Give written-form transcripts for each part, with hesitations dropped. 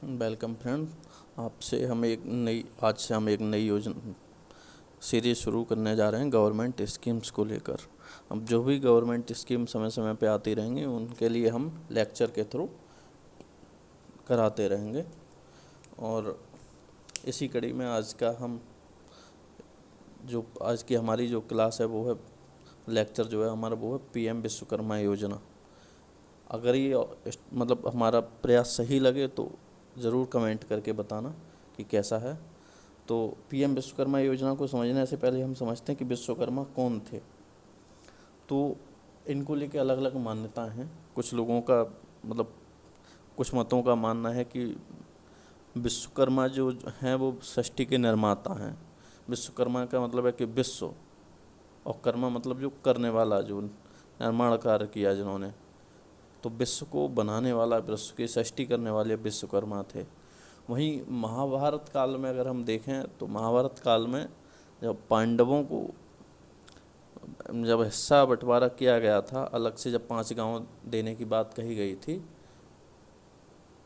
Welcome friend. आपसे हम एक नई आज से हम एक नई योजना सीरीज शुरू करने जा रहे हैं गवर्नमेंट स्कीम्स को लेकर। अब जो भी गवर्नमेंट स्कीम समय समय पे आती रहेंगी उनके लिए हम लेक्चर के थ्रू कराते रहेंगे। और इसी कड़ी में आज की हमारी जो क्लास है वो है लेक्चर जो है हमारा वो है पीएम विश्वकर्मा योजना। अगर ये मतलब हमारा प्रयास सही लगे तो ज़रूर कमेंट करके बताना कि कैसा है। तो पीएम विश्वकर्मा योजना को समझने से पहले हम समझते हैं कि विश्वकर्मा कौन थे। तो इनको लेके अलग अलग मान्यताएं हैं। कुछ लोगों का मतलब कुछ मतों का मानना है कि विश्वकर्मा जो हैं वो सृष्टि के निर्माता हैं। विश्वकर्मा का मतलब है कि विश्व, और कर्मा मतलब जो करने वाला, जो निर्माण कार्य किया जिन्होंने, तो विश्व को बनाने वाला, विश्व की सृष्टि करने वाले विश्वकर्मा थे। वहीं महाभारत काल में अगर हम देखें तो महाभारत काल में जब पांडवों को जब हिस्सा बंटवारा किया गया था, अलग से जब 5 गांव देने की बात कही गई थी,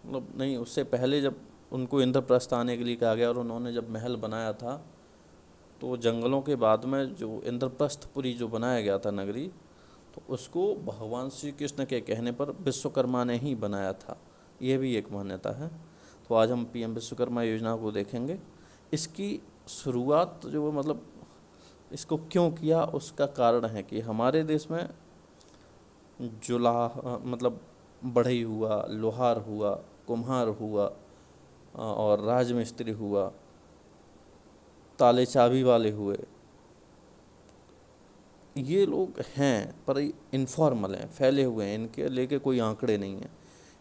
मतलब नहीं, उससे पहले जब उनको इंद्रप्रस्थ आने के लिए कहा गया और उन्होंने जब महल बनाया था, तो जंगलों के बाद में जो इंद्रप्रस्थपुरी जो बनाया गया था नगरी, तो उसको भगवान श्री कृष्ण के कहने पर विश्वकर्मा ने ही बनाया था। यह भी एक मान्यता है। तो आज हम पीएम विश्वकर्मा योजना को देखेंगे। इसकी शुरुआत जो मतलब इसको क्यों किया उसका कारण है कि हमारे देश में मतलब बढ़ई हुआ, लोहार हुआ, कुम्हार हुआ और राजमिस्त्री हुआ, ताले चाबी वाले हुए, ये लोग हैं पर इनफॉर्मल हैं, फैले हुए हैं, इनके लेके कोई आंकड़े नहीं हैं।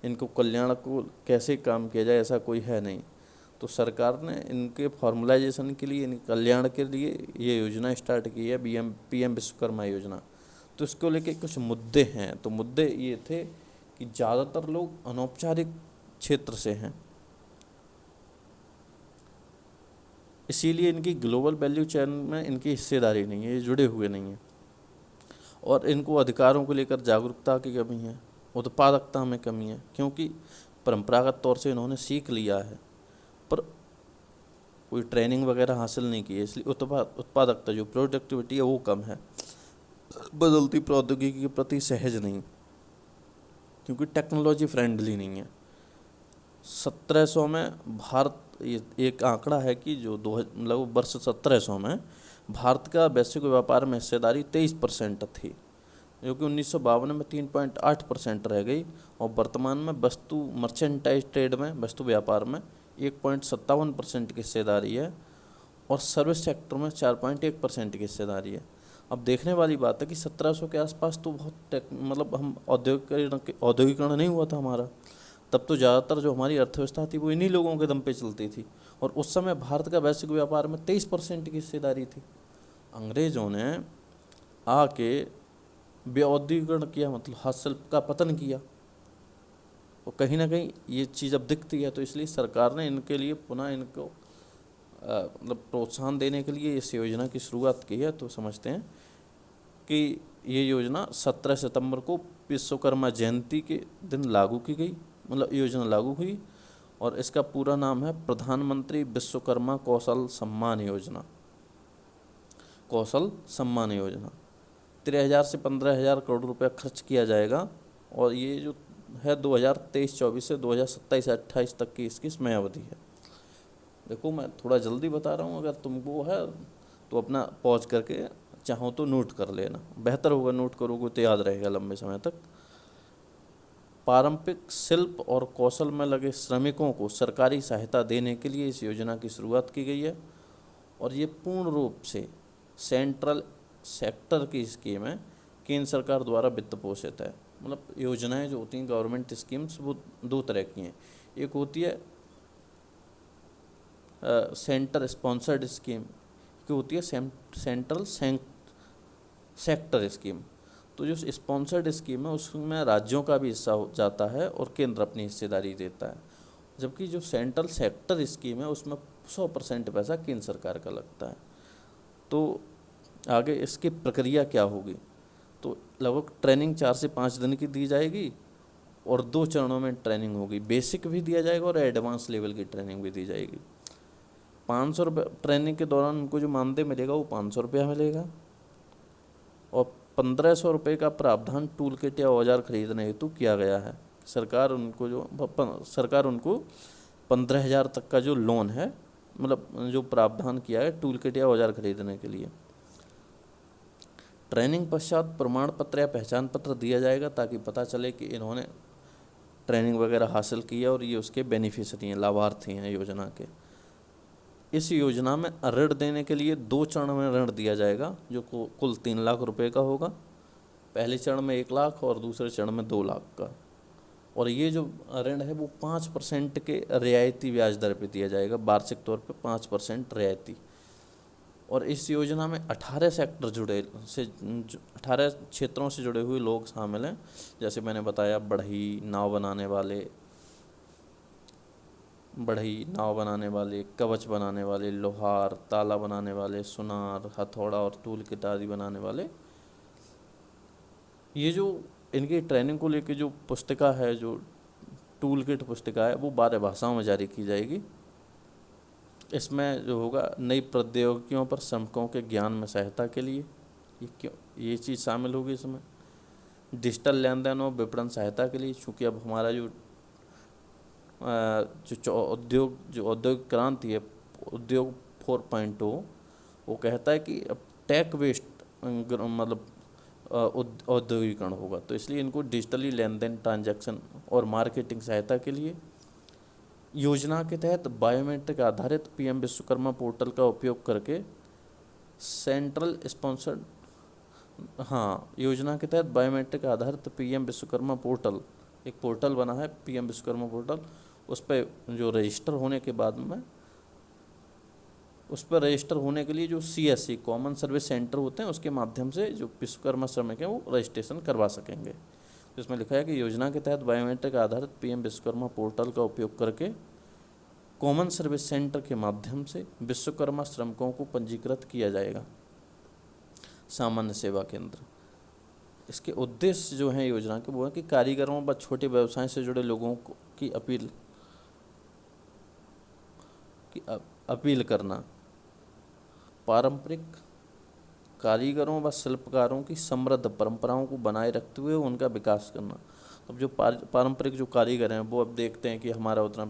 इनको कल्याण को कैसे काम किया जाए ऐसा कोई है नहीं। तो सरकार ने इनके फॉर्मलाइजेशन के लिए, इनके कल्याण के लिए ये योजना स्टार्ट की है, पीएम विश्वकर्मा योजना। तो इसको लेके कुछ मुद्दे हैं। तो मुद्दे ये थे कि ज़्यादातर लोग अनौपचारिक क्षेत्र से हैं, इसीलिए इनकी ग्लोबल वैल्यू चेन में इनकी हिस्सेदारी नहीं है, ये जुड़े हुए नहीं हैं। और इनको अधिकारों को लेकर जागरूकता की कमी है, उत्पादकता में कमी है, क्योंकि परंपरागत तौर से इन्होंने सीख लिया है पर कोई ट्रेनिंग वगैरह हासिल नहीं की है, इसलिए उत्पादकता जो प्रोडक्टिविटी है वो कम है। बदलती प्रौद्योगिकी के प्रति सहज नहीं, क्योंकि टेक्नोलॉजी फ्रेंडली नहीं है। 1700 में भारत, ये एक आंकड़ा है कि जो मतलब वर्ष 1700 में भारत का वैश्विक व्यापार में हिस्सेदारी 23% थी, जो कि 1952 में 3.8% रह गई। और वर्तमान में वस्तु मर्चेंटाइज ट्रेड में, वस्तु व्यापार में 1.57% की हिस्सेदारी है और सर्विस सेक्टर में 4.1% की हिस्सेदारी है। अब देखने वाली बात है कि 1700 के आसपास तो बहुत मतलब हम औद्योगिकरण नहीं हुआ था हमारा। तब तो ज़्यादातर जो हमारी अर्थव्यवस्था थी वो इन्हीं लोगों के दम पे चलती थी, और उस समय भारत का वैश्विक व्यापार में 23% की हिस्सेदारी थी। अंग्रेज़ों ने आके व्यावधिकरण किया, मतलब हस्तशिल्प का पतन किया, और कहीं ना कहीं ये चीज़ अब दिखती है। तो इसलिए सरकार ने इनके लिए पुनः इनको मतलब प्रोत्साहन देने के लिए इस योजना की शुरुआत की है। तो समझते हैं कि ये योजना 17 सितंबर को विश्वकर्मा जयंती के दिन लागू की गई, मतलब योजना लागू हुई। और इसका पूरा नाम है प्रधानमंत्री विश्वकर्मा कौशल सम्मान योजना। कौशल सम्मान योजना 13,000 से 15,000 करोड़ रुपया खर्च किया जाएगा, और ये जो है 2023-24 से 2027-28 तक की इसकी समय अवधि है। देखो मैं थोड़ा जल्दी बता रहा हूँ, अगर तुमको है तो अपना पॉज करके चाहो तो नोट कर लेना, बेहतर होगा। नोट करोगे तो याद रहेगा लंबे समय तक। पारंपरिक शिल्प और कौशल में लगे श्रमिकों को सरकारी सहायता देने के लिए इस योजना की शुरुआत की गई है, और ये पूर्ण रूप से सेंट्रल सेक्टर की स्कीम है, केंद्र सरकार द्वारा वित्त पोषित है। मतलब योजनाएं जो होती हैं गवर्नमेंट स्कीम्स वो दो तरह की हैं। एक होती है सेंटर स्पॉन्सर्ड स्कीम, की होती है सेंट्रल सेक्टर स्कीम। तो जो स्पॉन्सर्ड स्कीम है उसमें राज्यों का भी हिस्सा हो जाता है और केंद्र अपनी हिस्सेदारी देता है, जबकि जो सेंट्रल सेक्टर स्कीम है उसमें 100% पैसा केंद्र सरकार का लगता है। तो आगे इसकी प्रक्रिया क्या होगी, तो लगभग ट्रेनिंग 4 से 5 दिन की दी जाएगी, और 2 चरणों में ट्रेनिंग होगी, बेसिक भी दिया जाएगा और एडवांस लेवल की ट्रेनिंग भी दी जाएगी। 500 रुपये ट्रेनिंग के दौरान उनको जो मानदेय मिलेगा वो 500 रुपया मिलेगा, और 1500 रुपये का प्रावधान टूल किट या औजार खरीदने हेतु किया गया है। सरकार उनको 15,000 तक का जो लोन है, मतलब जो प्रावधान किया है टूल किट या औजार खरीदने के लिए। ट्रेनिंग पश्चात प्रमाण पत्र या पहचान पत्र दिया जाएगा ताकि पता चले कि इन्होंने ट्रेनिंग वगैरह हासिल की है और ये उसके बेनिफिशरी हैं, लाभार्थी हैं योजना के। इस योजना में ऋण देने के लिए 2 चरण में ऋण दिया जाएगा जो कुल 3 लाख रुपए का होगा। पहले चरण में 1 लाख और दूसरे चरण में 2 लाख का। और ये जो ऋण है वो 5% के रियायती ब्याज दर पे दिया जाएगा, वार्षिक तौर पे 5% रियायती। और इस योजना में 18 क्षेत्रों से जुड़े हुए लोग शामिल हैं, जैसे मैंने बताया बढ़ई, नाव बनाने वाले, कवच बनाने वाले, लोहार, ताला बनाने वाले, सुनार, हथौड़ा और टूल किट आदि बनाने वाले। ये जो इनकी ट्रेनिंग को लेकर जो पुस्तिका है, जो टूल किट पुस्तिका है, वो 12 भाषाओं में जारी की जाएगी। इसमें जो होगा नई प्रौद्योगिकियों पर श्रमिकों के ज्ञान में सहायता के लिए ये चीज़ शामिल होगी। इसमें डिजिटल लेन देन और विपणन सहायता के लिए, चूँकि अब हमारा जो औद्योगिक क्रांति है, उद्योग 4.0, वो कहता है कि अब टेक वेस्ट मतलब औद्योगिकरण होगा, तो इसलिए इनको डिजिटली लेन देन, ट्रांजैक्शन और मार्केटिंग सहायता के लिए योजना के तहत बायोमेट्रिक आधारित पीएम विश्वकर्मा पोर्टल का उपयोग करके सेंट्रल स्पॉन्सर्ड योजना के तहत बायोमेट्रिक आधारित पीएम विश्वकर्मा पोर्टल, एक पोर्टल बना है पीएम विश्वकर्मा पोर्टल। उस पर जो रजिस्टर होने के बाद में उस पर रजिस्टर होने के लिए जो CSC कॉमन सर्विस सेंटर होते हैं उसके माध्यम से जो विश्वकर्मा श्रमिक हैं वो रजिस्ट्रेशन करवा सकेंगे। इसमें लिखा है कि योजना के तहत बायोमेट्रिक आधारित पीएम विश्वकर्मा पोर्टल का उपयोग करके कॉमन सर्विस सेंटर के माध्यम से विश्वकर्मा श्रमिकों को पंजीकृत किया जाएगा, सामान्य सेवा केंद्र। इसके उद्देश्य जो हैं योजना के वो है कि कारीगरों व छोटे व्यवसाय से जुड़े लोगों की अपील करना, पारंपरिक कारीगरों व शिल्पकारों की समृद्ध परंपराओं को बनाए रखते हुए उनका विकास करना। अब जो पारंपरिक जो कारीगर हैं वो अब देखते हैं कि हमारा उतना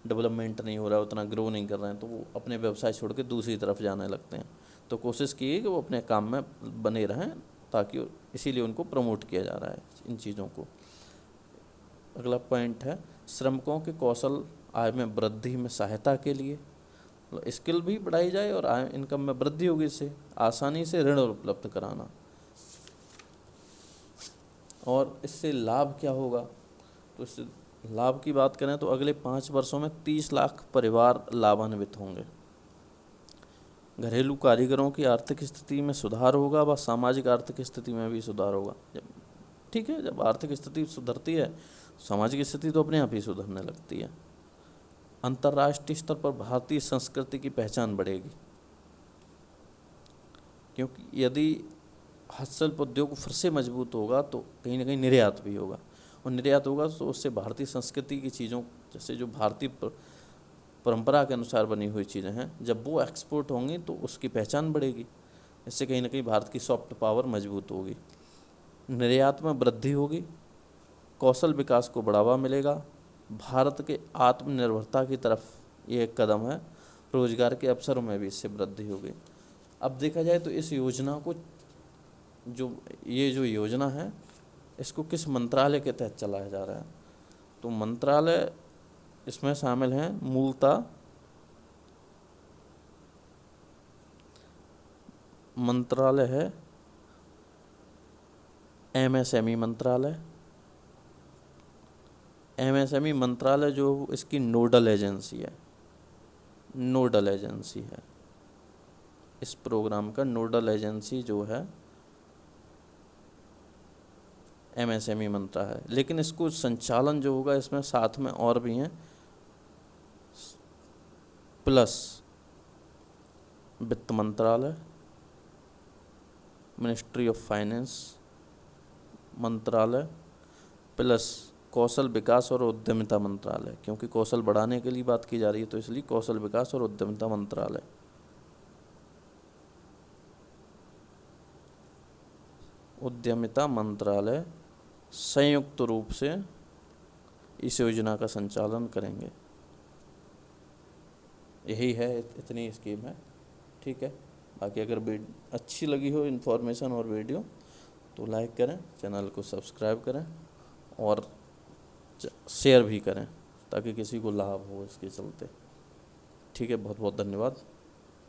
डेवलपमेंट नहीं हो रहा है, उतना ग्रो नहीं कर रहे हैं, तो वो अपने व्यवसाय छोड़ के दूसरी तरफ जाने लगते हैं। तो कोशिश की कि वो अपने काम में बने रहें, ताकि इसीलिए उनको प्रमोट किया जा रहा है इन चीज़ों को। अगला पॉइंट है श्रमिकों के कौशल आय में वृद्धि में सहायता के लिए, स्किल भी बढ़ाई जाए और आय इनकम में वृद्धि होगी, इससे आसानी से ऋण उपलब्ध कराना। और इससे लाभ क्या होगा, तो इससे लाभ की बात करें तो अगले 5 वर्षों में 30 लाख परिवार लाभान्वित होंगे। घरेलू कारीगरों की आर्थिक स्थिति में सुधार होगा व सामाजिक आर्थिक स्थिति में भी सुधार होगा। जब आर्थिक स्थिति सुधरती है, सामाजिक स्थिति तो अपने आप ही सुधरने लगती है। अंतर्राष्ट्रीय स्तर पर भारतीय संस्कृति की पहचान बढ़ेगी, क्योंकि यदि हस्तशिल्प उद्योग फिर से मजबूत होगा तो कहीं ना कहीं निर्यात भी होगा, और निर्यात होगा तो उससे भारतीय संस्कृति की चीज़ों, जैसे जो भारतीय परंपरा के अनुसार बनी हुई चीज़ें हैं, जब वो एक्सपोर्ट होंगी तो उसकी पहचान बढ़ेगी। इससे कहीं ना कहीं भारत की सॉफ्ट पावर मजबूत होगी, निर्यात में वृद्धि होगी, कौशल विकास को बढ़ावा मिलेगा, भारत के आत्मनिर्भरता की तरफ ये एक कदम है, रोजगार के अवसरों में भी इससे वृद्धि होगी। अब देखा जाए तो इस योजना को जो योजना है इसको किस मंत्रालय के तहत चलाया जा रहा है, तो मंत्रालय इसमें शामिल हैं मूलतः मंत्रालय है MSME मंत्रालय। MSME मंत्रालय जो इसकी नोडल एजेंसी है, इस प्रोग्राम का नोडल एजेंसी जो है MSME मंत्रालय है। लेकिन इसको संचालन जो होगा इसमें साथ में और भी हैं, प्लस वित्त मंत्रालय, मिनिस्ट्री ऑफ फाइनेंस मंत्रालय, प्लस कौशल विकास और उद्यमिता मंत्रालय, क्योंकि कौशल बढ़ाने के लिए बात की जा रही है तो इसलिए कौशल विकास और उद्यमिता मंत्रालय। उद्यमिता मंत्रालय संयुक्त रूप से इस योजना का संचालन करेंगे। यही है, इतनी स्कीम है। ठीक है, बाकी अगर अच्छी लगी हो इन्फॉर्मेशन और वीडियो तो लाइक करें, चैनल को सब्सक्राइब करें और शेयर भी करें ताकि किसी को लाभ हो इसके चलते। ठीक है, बहुत बहुत धन्यवाद।